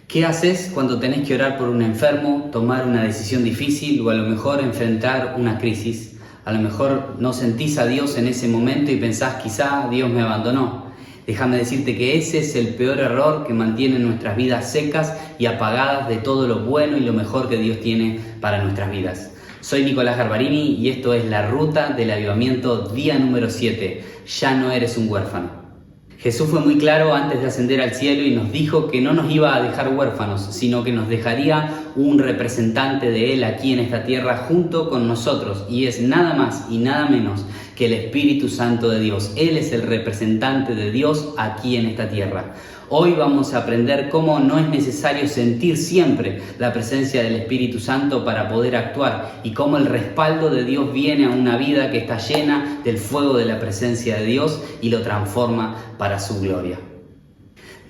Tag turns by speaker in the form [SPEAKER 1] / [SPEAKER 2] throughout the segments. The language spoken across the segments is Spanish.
[SPEAKER 1] ¿Qué haces cuando tenés que orar por un enfermo, tomar una decisión difícil o a lo mejor enfrentar una crisis? A lo mejor no sentís a Dios en ese momento y pensás quizá Dios me abandonó. Déjame decirte que ese es el peor error que mantiene nuestras vidas secas y apagadas de todo lo bueno y lo mejor que Dios tiene para nuestras vidas. Soy Nicolás Garbarini y esto es La Ruta del Avivamiento, día número 7. Ya no eres un huérfano. Jesús fue muy claro antes de ascender al cielo y nos dijo que no nos iba a dejar huérfanos, sino que nos dejaría un representante de Él aquí en esta tierra junto con nosotros, y es nada más y nada menos que el Espíritu Santo de Dios. Él es el representante de Dios aquí en esta tierra. Hoy vamos a aprender cómo no es necesario sentir siempre la presencia del Espíritu Santo para poder actuar y cómo el respaldo de Dios viene a una vida que está llena del fuego de la presencia de Dios y lo transforma para su gloria.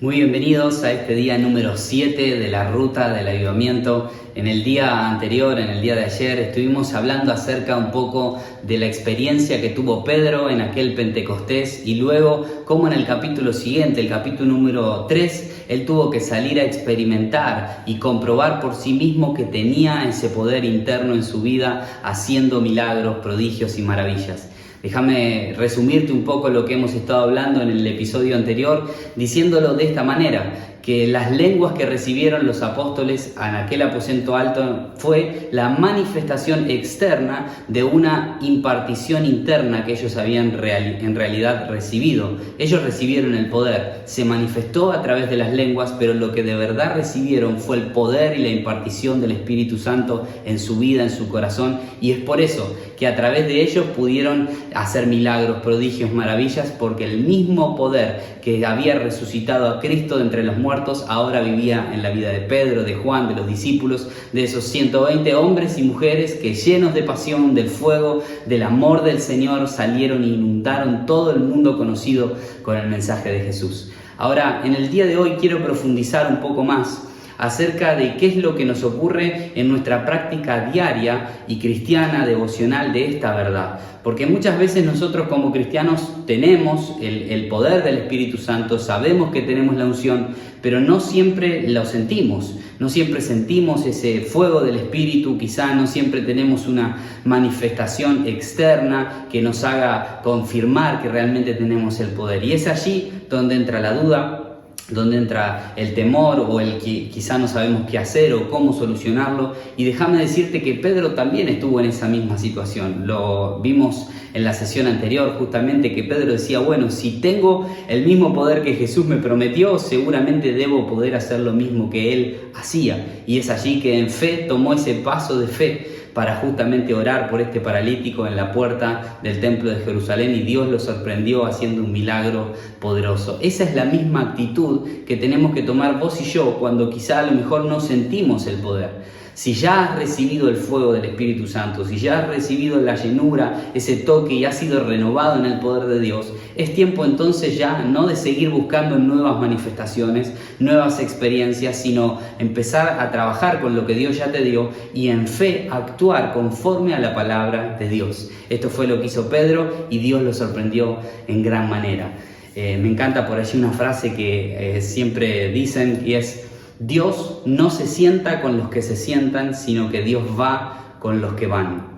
[SPEAKER 1] Muy bienvenidos a este día número 7 de la Ruta del Avivamiento. En el día anterior, en el día de ayer, estuvimos hablando acerca un poco de la experiencia que tuvo Pedro en aquel Pentecostés y luego cómo en el capítulo siguiente, el capítulo número 3, él tuvo que salir a experimentar y comprobar por sí mismo que tenía ese poder interno en su vida, haciendo milagros, prodigios y maravillas. Déjame resumirte un poco lo que hemos estado hablando en el episodio anterior, diciéndolo de esta manera, que las lenguas que recibieron los apóstoles en aquel aposento alto fue la manifestación externa de una impartición interna que ellos habían en realidad recibido. Ellos recibieron el poder, se manifestó a través de las lenguas, pero lo que de verdad recibieron fue el poder y la impartición del Espíritu Santo en su vida, en su corazón, y es por eso que a través de ellos pudieron hacer milagros, prodigios, maravillas, porque el mismo poder que había resucitado a Cristo de entre los muertos ahora vivía en la vida de Pedro, de Juan, de los discípulos, de esos 120 hombres y mujeres que, llenos de pasión, del fuego, del amor del Señor, salieron e inundaron todo el mundo conocido con el mensaje de Jesús. Ahora, en el día de hoy quiero profundizar un poco más acerca de qué es lo que nos ocurre en nuestra práctica diaria y cristiana, devocional de esta verdad. Porque muchas veces nosotros como cristianos tenemos el poder del Espíritu Santo, sabemos que tenemos la unción, pero no siempre lo sentimos. No siempre sentimos ese fuego del Espíritu, quizá no siempre tenemos una manifestación externa que nos haga confirmar que realmente tenemos el poder. Y es allí donde entra la duda, donde entra el temor o el que quizá no sabemos qué hacer o cómo solucionarlo. Y déjame decirte que Pedro también estuvo en esa misma situación. Lo vimos en la sesión anterior, justamente, que Pedro decía, bueno, si tengo el mismo poder que Jesús me prometió, seguramente debo poder hacer lo mismo que Él hacía. Y es allí que en fe tomó ese paso de fe para justamente orar por este paralítico en la puerta del templo de Jerusalén, y Dios lo sorprendió haciendo un milagro poderoso. Esa es la misma actitud que tenemos que tomar vos y yo cuando quizá a lo mejor no sentimos el poder. Si ya has recibido el fuego del Espíritu Santo, si ya has recibido la llenura, ese toque, y has sido renovado en el poder de Dios, es tiempo entonces ya no de seguir buscando nuevas manifestaciones, nuevas experiencias, sino empezar a trabajar con lo que Dios ya te dio y en fe actuar conforme a la palabra de Dios. Esto fue lo que hizo Pedro y Dios lo sorprendió en gran manera. Me encanta por allí una frase que siempre dicen, y es: Dios no se sienta con los que se sientan, sino que Dios va con los que van.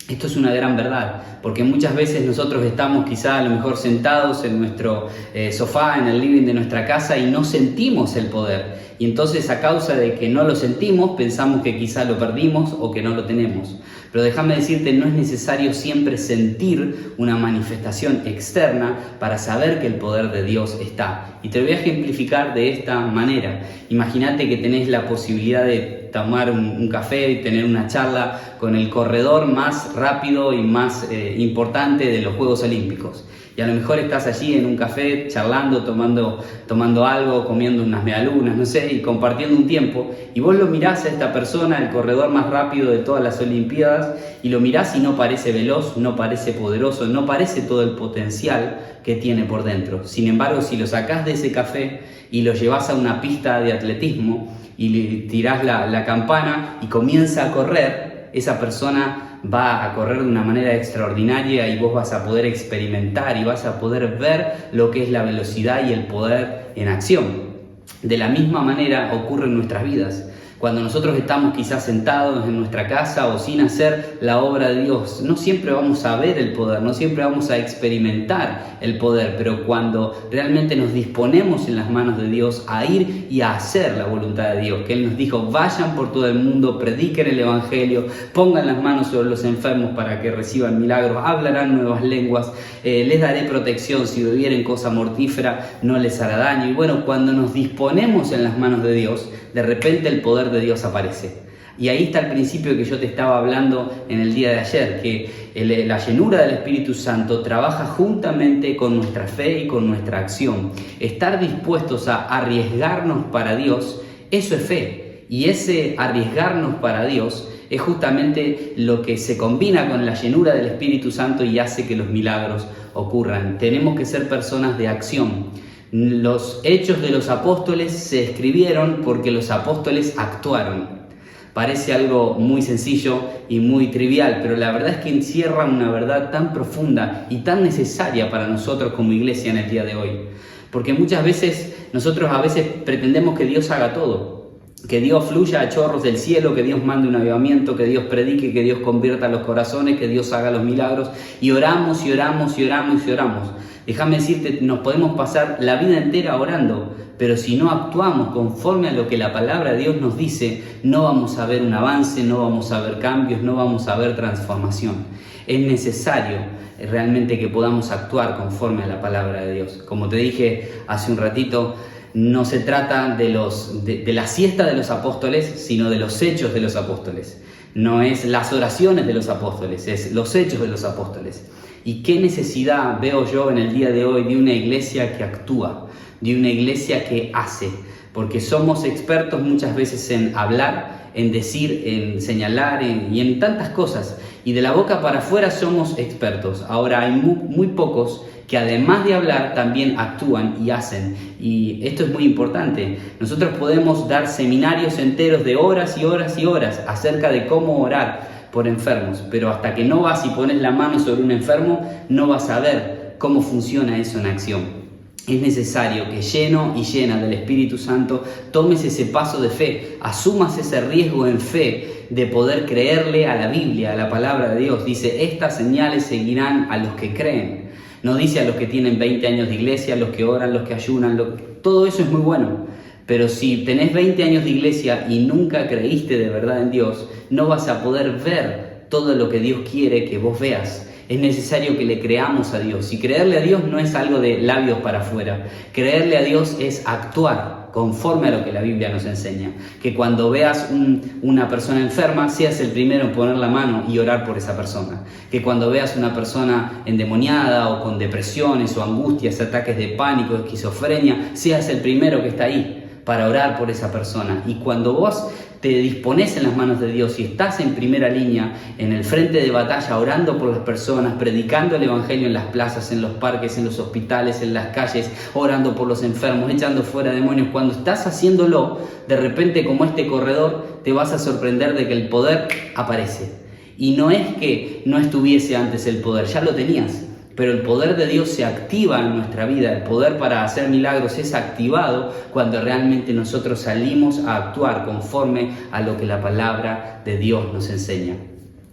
[SPEAKER 1] Esto es una gran verdad, porque muchas veces nosotros estamos quizá a lo mejor sentados en nuestro sofá, en el living de nuestra casa, y no sentimos el poder. Y entonces, a causa de que no lo sentimos, pensamos que quizá lo perdimos o que no lo tenemos. Pero déjame decirte, no es necesario siempre sentir una manifestación externa para saber que el poder de Dios está. Y te lo voy a ejemplificar de esta manera. Imagínate que tenés la posibilidad de tomar un café y tener una charla con el corredor más rápido y más importante de los Juegos Olímpicos. Y a lo mejor estás allí en un café charlando, tomando algo, comiendo unas medialunas, no sé, y compartiendo un tiempo, y vos lo mirás a esta persona, el corredor más rápido de todas las Olimpiadas, y lo mirás y no parece veloz, no parece poderoso, no parece todo el potencial que tiene por dentro. Sin embargo, si lo sacás de ese café y lo llevás a una pista de atletismo y le tirás la campana y comienza a correr, esa persona va a correr de una manera extraordinaria y vos vas a poder experimentar y vas a poder ver lo que es la velocidad y el poder en acción. De la misma manera ocurre en nuestras vidas. Cuando nosotros estamos quizás sentados en nuestra casa o sin hacer la obra de Dios, no siempre vamos a ver el poder, no siempre vamos a experimentar el poder, pero cuando realmente nos disponemos en las manos de Dios a ir y a hacer la voluntad de Dios, que Él nos dijo, vayan por todo el mundo, prediquen el Evangelio, pongan las manos sobre los enfermos para que reciban milagros, hablarán nuevas lenguas, les daré protección, si bebieren cosa mortífera no les hará daño. Y bueno, cuando nos disponemos en las manos de Dios, de repente el poder de Dios aparece. Y ahí está el principio que yo te estaba hablando en el día de ayer, que la llenura del Espíritu Santo trabaja juntamente con nuestra fe y con nuestra acción. Estar dispuestos a arriesgarnos para Dios, eso es fe. Y ese arriesgarnos para Dios es justamente lo que se combina con la llenura del Espíritu Santo y hace que los milagros ocurran. Tenemos que ser personas de acción. Los hechos de los apóstoles se escribieron porque los apóstoles actuaron. Parece algo muy sencillo y muy trivial, pero la verdad es que encierra una verdad tan profunda y tan necesaria para nosotros como iglesia en el día de hoy. Porque muchas veces nosotros pretendemos que Dios haga todo, que Dios fluya a chorros del cielo, que Dios mande un avivamiento, que Dios predique, que Dios convierta los corazones, que Dios haga los milagros, y oramos y oramos y oramos y oramos. Déjame decirte, nos podemos pasar la vida entera orando, pero si no actuamos conforme a lo que la palabra de Dios nos dice, no vamos a ver un avance, no vamos a ver cambios, no vamos a ver transformación. Es necesario realmente que podamos actuar conforme a la palabra de Dios. Como te dije hace un ratito, no se trata de la siesta de los apóstoles, sino de los hechos de los apóstoles. No es las oraciones de los apóstoles, es los hechos de los apóstoles. ¿Y qué necesidad veo yo en el día de hoy de una iglesia que actúa, de una iglesia que hace? Porque somos expertos muchas veces en hablar, en decir, en señalar y en tantas cosas. Y de la boca para afuera somos expertos. Ahora hay muy pocos que además de hablar también actúan y hacen. Y esto es muy importante. Nosotros podemos dar seminarios enteros de horas y horas y horas acerca de cómo orar por enfermos, pero hasta que no vas y pones la mano sobre un enfermo, no vas a ver cómo funciona eso en acción. Es necesario que lleno y llena del Espíritu Santo tomes ese paso de fe, asumas ese riesgo en fe de poder creerle a la Biblia, a la palabra de Dios. Dice, estas señales seguirán a los que creen. No dice a los que tienen 20 años de iglesia, a los que oran, los que ayunan, todo eso es muy bueno. Pero si tenés 20 años de iglesia y nunca creíste de verdad en Dios, no vas a poder ver todo lo que Dios quiere que vos veas. Es necesario que le creamos a Dios. Y creerle a Dios no es algo de labios para afuera. Creerle a Dios es actuar conforme a lo que la Biblia nos enseña. Que cuando veas una persona enferma, seas el primero en poner la mano y orar por esa persona. Que cuando veas una persona endemoniada o con depresiones o angustias, ataques de pánico, esquizofrenia, seas el primero que está ahí para orar por esa persona. Y cuando vos te dispones en las manos de Dios y estás en primera línea, en el frente de batalla, orando por las personas, predicando el Evangelio en las plazas, en los parques, en los hospitales, en las calles, orando por los enfermos, echando fuera demonios, cuando estás haciéndolo, de repente como este corredor, te vas a sorprender de que el poder aparece. Y no es que no estuviese antes el poder, ya lo tenías. Pero el poder de Dios se activa en nuestra vida, el poder para hacer milagros es activado cuando realmente nosotros salimos a actuar conforme a lo que la palabra de Dios nos enseña.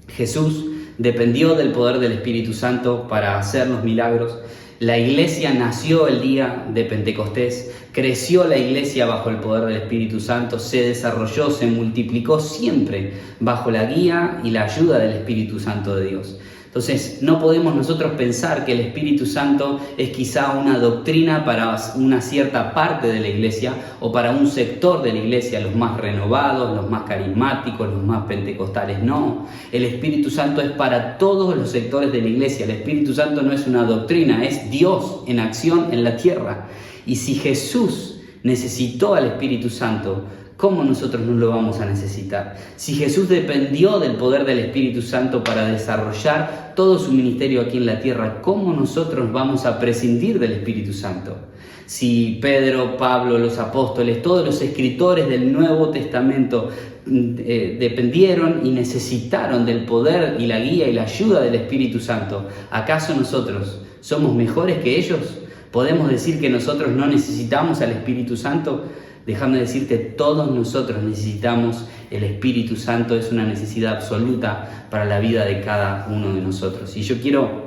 [SPEAKER 1] Jesús dependió del poder del Espíritu Santo para hacer los milagros. La iglesia nació el día de Pentecostés, creció la iglesia bajo el poder del Espíritu Santo, se desarrolló, se multiplicó siempre bajo la guía y la ayuda del Espíritu Santo de Dios. Entonces, no podemos nosotros pensar que el Espíritu Santo es quizá una doctrina para una cierta parte de la iglesia o para un sector de la iglesia, los más renovados, los más carismáticos, los más pentecostales. No, el Espíritu Santo es para todos los sectores de la iglesia. El Espíritu Santo no es una doctrina, es Dios en acción en la tierra. Y si Jesús necesitó al Espíritu Santo, ¿cómo nosotros no lo vamos a necesitar? Si Jesús dependió del poder del Espíritu Santo para desarrollar todo su ministerio aquí en la tierra, ¿cómo nosotros vamos a prescindir del Espíritu Santo? Si Pedro, Pablo, los apóstoles, todos los escritores del Nuevo Testamento dependieron y necesitaron del poder y la guía y la ayuda del Espíritu Santo, ¿acaso nosotros somos mejores que ellos? ¿Podemos decir que nosotros no necesitamos al Espíritu Santo? Déjame decirte, todos nosotros necesitamos el Espíritu Santo, es una necesidad absoluta para la vida de cada uno de nosotros. Y yo quiero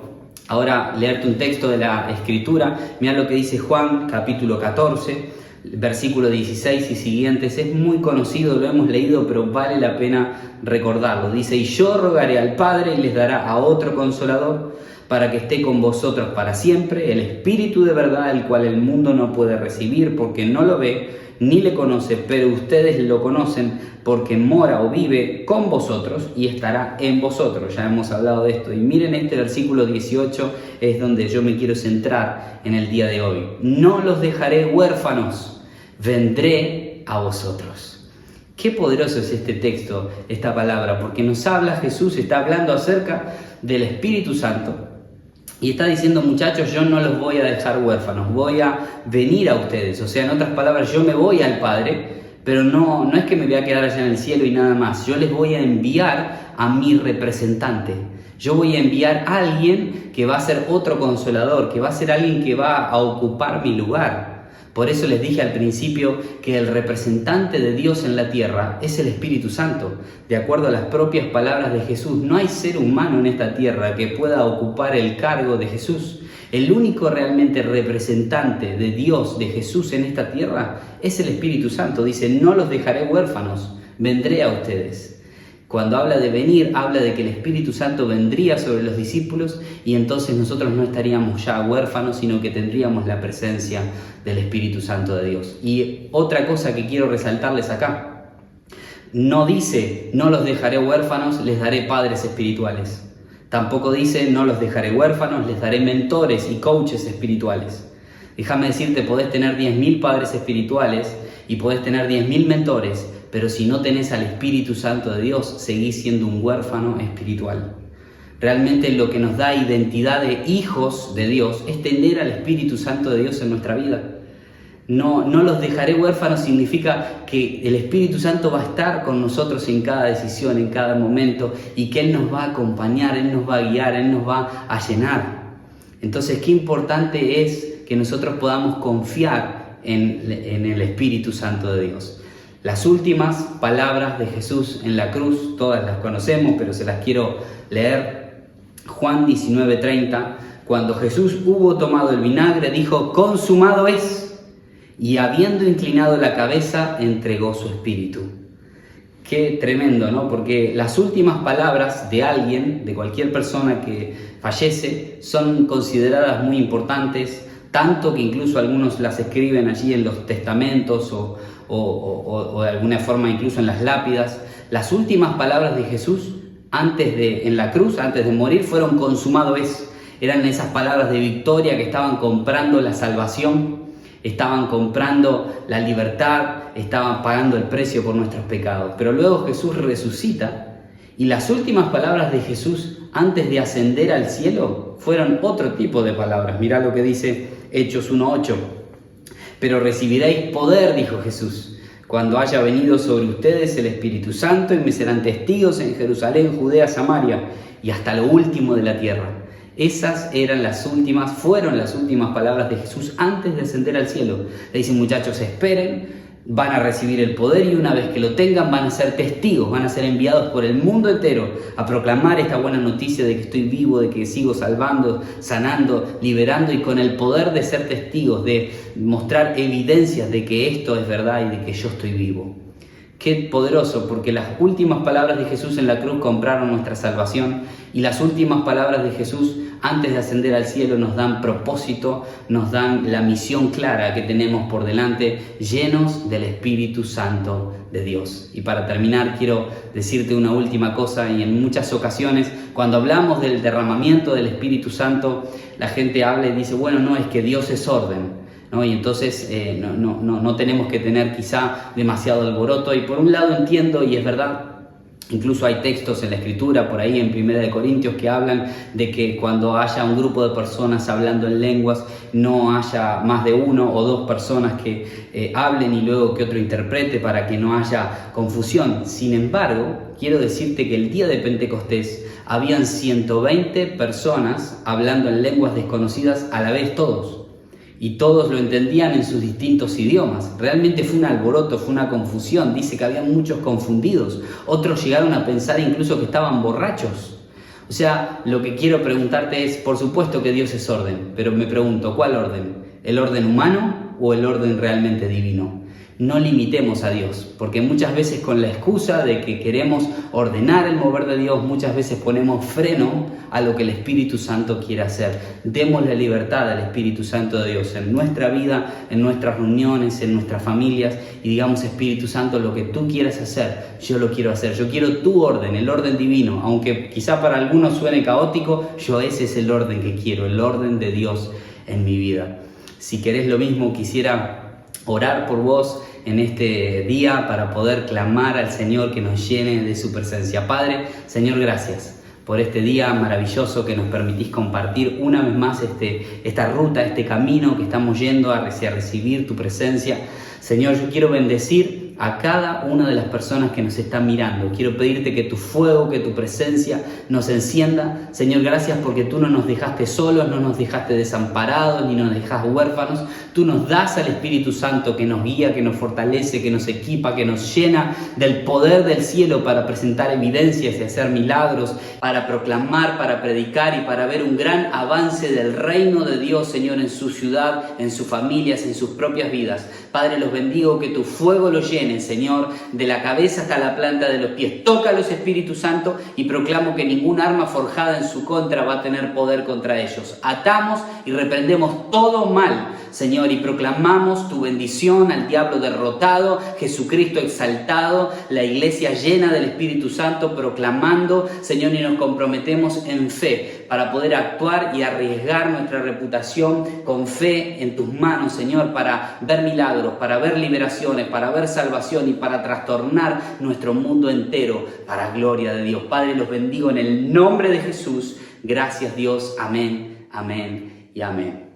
[SPEAKER 1] ahora leerte un texto de la Escritura. Mira lo que dice Juan, capítulo 14, versículo 16 y siguientes. Es muy conocido, lo hemos leído, pero vale la pena recordarlo. Dice: y yo rogaré al Padre y les dará a otro Consolador, para que esté con vosotros para siempre, el Espíritu de verdad, el cual el mundo no puede recibir, porque no lo ve ni le conoce, pero ustedes lo conocen, porque mora o vive con vosotros y estará en vosotros. Ya hemos hablado de esto. Y miren, este versículo 18 es donde yo me quiero centrar en el día de hoy. No los dejaré huérfanos, vendré a vosotros. Qué poderoso es este texto, esta palabra, porque nos habla Jesús, está hablando acerca del Espíritu Santo. Y está diciendo: muchachos, yo no los voy a dejar huérfanos, voy a venir a ustedes. O sea, en otras palabras, yo me voy al Padre, pero no es que me voy a quedar allá en el cielo y nada más. Yo les voy a enviar a mi representante. Yo voy a enviar a alguien que va a ser otro Consolador, que va a ser alguien que va a ocupar mi lugar. Por eso les dije al principio que el representante de Dios en la tierra es el Espíritu Santo. De acuerdo a las propias palabras de Jesús, no hay ser humano en esta tierra que pueda ocupar el cargo de Jesús. El único realmente representante de Dios, de Jesús en esta tierra, es el Espíritu Santo. Dice: no los dejaré huérfanos, vendré a ustedes. Cuando habla de venir, habla de que el Espíritu Santo vendría sobre los discípulos y entonces nosotros no estaríamos ya huérfanos, sino que tendríamos la presencia del Espíritu Santo de Dios. Y otra cosa que quiero resaltarles acá, no dice: no los dejaré huérfanos, les daré padres espirituales. Tampoco dice: no los dejaré huérfanos, les daré mentores y coaches espirituales. Déjame decirte, podés tener 10.000 padres espirituales y podés tener 10.000 mentores, pero si no tenés al Espíritu Santo de Dios, seguís siendo un huérfano espiritual. Realmente lo que nos da identidad de hijos de Dios es tener al Espíritu Santo de Dios en nuestra vida. No los dejaré huérfanos significa que el Espíritu Santo va a estar con nosotros en cada decisión, en cada momento, y que Él nos va a acompañar, Él nos va a guiar, Él nos va a llenar. Entonces, qué importante es que nosotros podamos confiar en el Espíritu Santo de Dios. Las últimas palabras de Jesús en la cruz, todas las conocemos, pero se las quiero leer. Juan 19:30, cuando Jesús hubo tomado el vinagre, dijo: consumado es, y habiendo inclinado la cabeza, entregó su espíritu. Qué tremendo, ¿no? Porque las últimas palabras de alguien, de cualquier persona que fallece, son consideradas muy importantes, tanto que incluso algunos las escriben allí en los testamentos o de alguna forma incluso en las lápidas. Las últimas palabras de Jesús en la cruz, antes de morir, fueron: consumado es. Eran esas palabras de victoria que estaban comprando la salvación, estaban comprando la libertad, estaban pagando el precio por nuestros pecados. Pero luego Jesús resucita y las últimas palabras de Jesús antes de ascender al cielo fueron otro tipo de palabras. Mirá lo que dice Hechos 1:8. Pero recibiréis poder, dijo Jesús, cuando haya venido sobre ustedes el Espíritu Santo, y me serán testigos en Jerusalén, Judea, Samaria y hasta lo último de la tierra. Esas fueron las últimas palabras de Jesús antes de ascender al cielo. Le dicen: muchachos, esperen, van a recibir el poder y una vez que lo tengan van a ser testigos, van a ser enviados por el mundo entero a proclamar esta buena noticia de que estoy vivo, de que sigo salvando, sanando, liberando, y con el poder de ser testigos, de mostrar evidencias de que esto es verdad y de que yo estoy vivo. Qué poderoso, porque las últimas palabras de Jesús en la cruz compraron nuestra salvación, y las últimas palabras de Jesús antes de ascender al cielo nos dan propósito, nos dan la misión clara que tenemos por delante, llenos del Espíritu Santo de Dios. Y para terminar, quiero decirte una última cosa, y en muchas ocasiones cuando hablamos del derramamiento del Espíritu Santo, la gente habla y dice: bueno, no, es que Dios es orden, ¿no? Y entonces no tenemos que tener quizá demasiado alboroto. Y por un lado entiendo, y es verdad, incluso hay textos en la Escritura, por ahí en 1 Corintios, que hablan de que cuando haya un grupo de personas hablando en lenguas, no haya más de uno o dos personas que hablen y luego que otro interprete, para que no haya confusión. Sin embargo, quiero decirte que el día de Pentecostés habían 120 personas hablando en lenguas desconocidas a la vez todos. y todos lo entendían en sus distintos idiomas. Realmente fue un alboroto, fue una confusión. Dice que había muchos confundidos. Otros llegaron a pensar incluso que estaban borrachos. O sea, lo que quiero preguntarte es, por supuesto que Dios es orden, pero me pregunto, ¿cuál orden? ¿El orden humano o el orden realmente divino? No limitemos a Dios, porque muchas veces con la excusa de que queremos ordenar el mover de Dios, muchas veces ponemos freno a lo que el Espíritu Santo quiere hacer. Demos la libertad al Espíritu Santo de Dios en nuestra vida, en nuestras reuniones, en nuestras familias, y digamos: Espíritu Santo, lo que tú quieras hacer, yo lo quiero hacer. Yo quiero tu orden, el orden divino, aunque quizá para algunos suene caótico, ese es el orden que quiero, el orden de Dios en mi vida. Si querés lo mismo, quisiera orar por vos en este día para poder clamar al Señor que nos llene de su presencia. Padre, Señor, gracias por este día maravilloso que nos permitís compartir una vez más esta ruta, este camino que estamos yendo hacia recibir tu presencia. Señor, yo quiero bendecir a cada una de las personas que nos están mirando. Quiero pedirte que tu fuego, que tu presencia nos encienda. Señor, gracias porque tú no nos dejaste solos, no nos dejaste desamparados, ni nos dejas huérfanos. Tú nos das al Espíritu Santo que nos guía, que nos fortalece, que nos equipa, que nos llena del poder del cielo para presentar evidencias y hacer milagros, para proclamar, para predicar y para ver un gran avance del reino de Dios, Señor, en su ciudad, en sus familias, en sus propias vidas. Padre, los bendigo, que tu fuego los llene, Señor, de la cabeza hasta la planta de los pies. Tócalos, Espíritu Santo, y proclamo que ningún arma forjada en su contra va a tener poder contra ellos. Atamos y reprendemos todo mal, Señor, y proclamamos tu bendición al diablo derrotado, Jesucristo exaltado, la iglesia llena del Espíritu Santo, proclamando, Señor, y nos comprometemos en fe para poder actuar y arriesgar nuestra reputación con fe en tus manos, Señor, para ver milagros, para ver liberaciones, para ver salvación y para trastornar nuestro mundo entero para gloria de Dios. Padre, los bendigo en el nombre de Jesús. Gracias, Dios. Amén, amén y amén.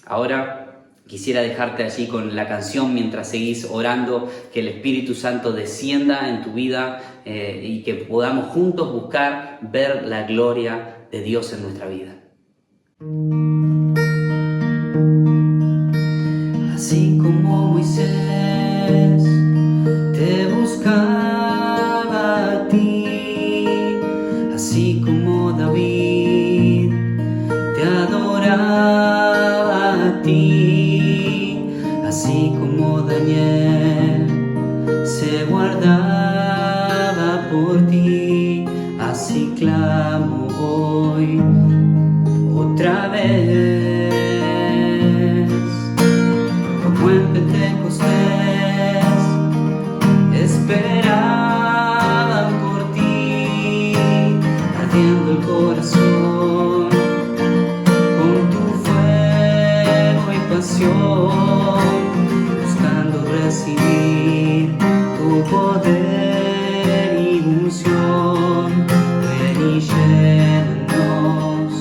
[SPEAKER 1] Ahora quisiera dejarte allí con la canción mientras seguís orando, que el Espíritu Santo descienda en tu vida y que podamos juntos buscar ver la gloria de Dios en nuestra vida. Así como Moisés te buscaba a ti, así como David te adoraba a ti, así como Daniel se guardaba por ti, así clamo hoy otra vez. Como en Pentecostés esperaban por ti, ardiendo el corazón con tu fuego y pasión, buscando recibir tu poder y unción. Ven y llénanos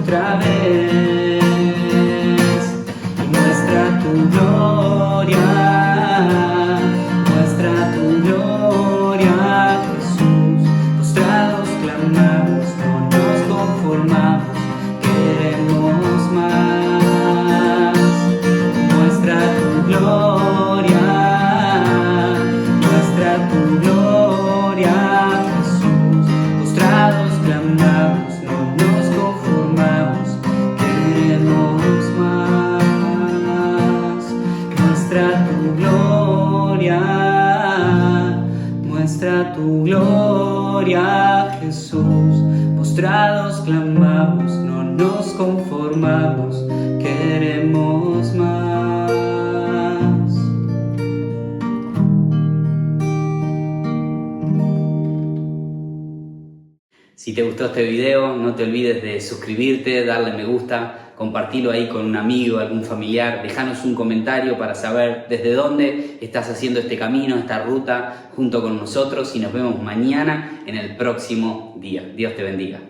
[SPEAKER 1] otra vez y muestra tu gloria, Jesús. Postrados clamamos, no nos conformamos, queremos más. Muestra tu gloria, Jesús. Postrados clamamos, no nos conformamos, queremos más. Muestra tu gloria, Jesús. Postrados clamamos, no nos conformamos, queremos más. Si te gustó este video, no te olvides de suscribirte, darle me gusta, compartirlo ahí con un amigo, algún familiar. Déjanos un comentario para saber desde dónde estás haciendo este camino, esta ruta junto con nosotros, y nos vemos mañana en el próximo día. Dios te bendiga.